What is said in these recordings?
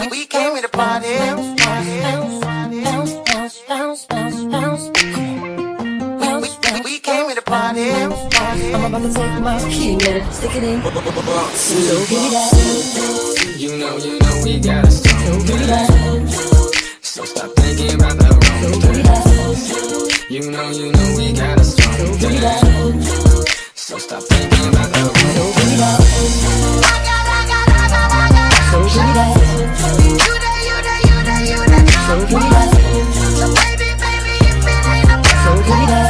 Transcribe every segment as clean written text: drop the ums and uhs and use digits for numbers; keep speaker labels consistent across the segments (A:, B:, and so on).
A: We came here to party. We came here to party.
B: I'm about to take my key, man. Stick it in. So give me that.
C: You know we got a strong
B: So give me that.
C: So stop thinking about the wrong
B: So give me that.
C: You know we got a strong
B: So give me that.
C: So stop thinking about the wrong
B: So give me that. So give me that. So give me that. So give me that.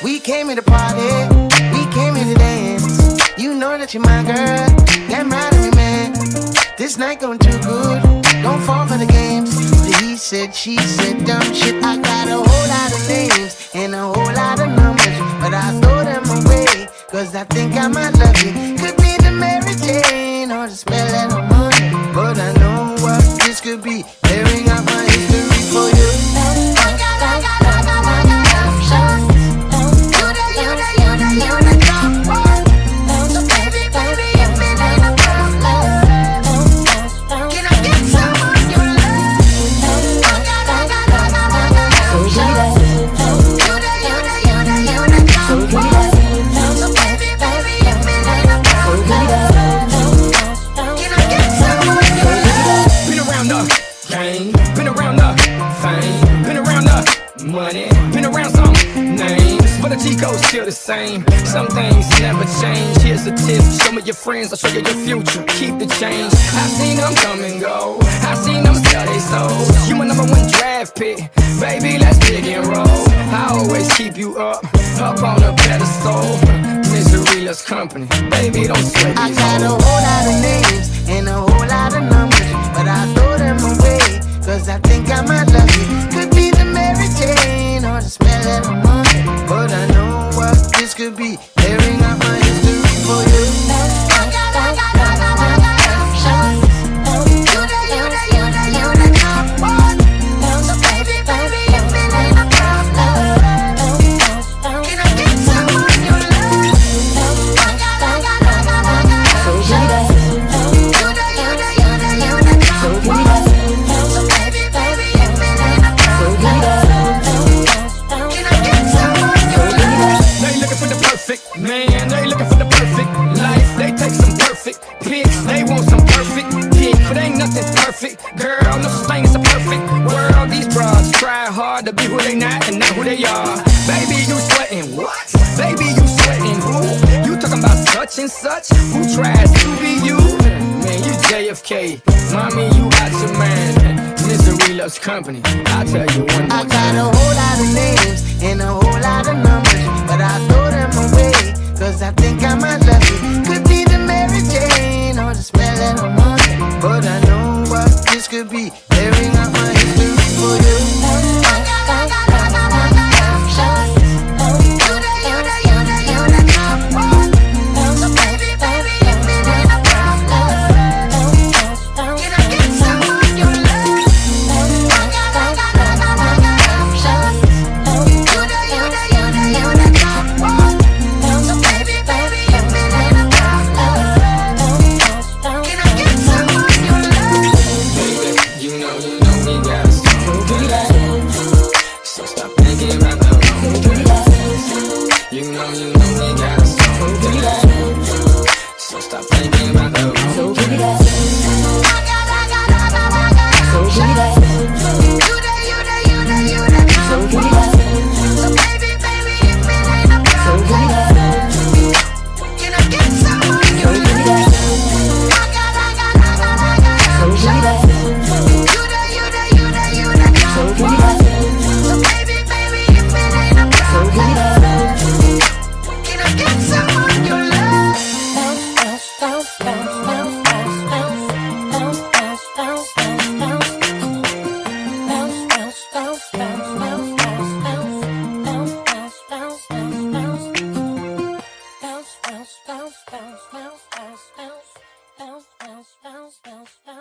A: We came here to party, we came here to dance. You know that you're my girl, damn right of me, man. This night going too good, don't fall for the games. The he said, she said, dumb shit. I got a whole lot of names and a whole lot of numbers, but I throw them away, cause I think I might love you. Could be the Mary Jane or the spell that I'm on, but I know what this could be. Tearing out my history for you.
C: Been around the fame, been around the money, been around some names, but the G-code's still the same. Some things never change. Here's a tip: show me your friends, I'll show you your future. Keep the change. I've seen them come and go, I've seen them sell they souls. You my #1 draft pick, baby, let's dig and roll. I always keep you up on a pedestal. Misery loves company, baby, don't sweat
A: I
C: these
A: got a
C: hoes.
A: whole lot of names and a whole lot of numbers, but I throw them away, cause I think I might love you. Could be the Mary Jane or the spell that I'm on, but I know what this could be. Tearing out my history for you.
C: Man, they looking for the perfect life. They take some perfect pics. They want some perfect dick, but ain't nothing perfect. Girl, no such thing as a perfect world. These broads try hard to be who they not and not who they are. Baby, you sweating what? Baby, you sweating who? You talking about such and such? Who tries to be you? Man, you JFK. Mommy, you got your man. Misery loves company. I'll tell you one more
A: I got
C: time.
A: a whole lot of names and a whole lot of numbers, but I throw them away, cause I think I might love you. Could be the Mary Jane or the spell that I'm on, but I know what this could be. Tearing out my history for you.
C: So stop thinking about the wrong.
B: So give me that. So give me that. So give me that. So give me that. Bounce, bounce, bounce, bounce. bounce, bounce, bounce.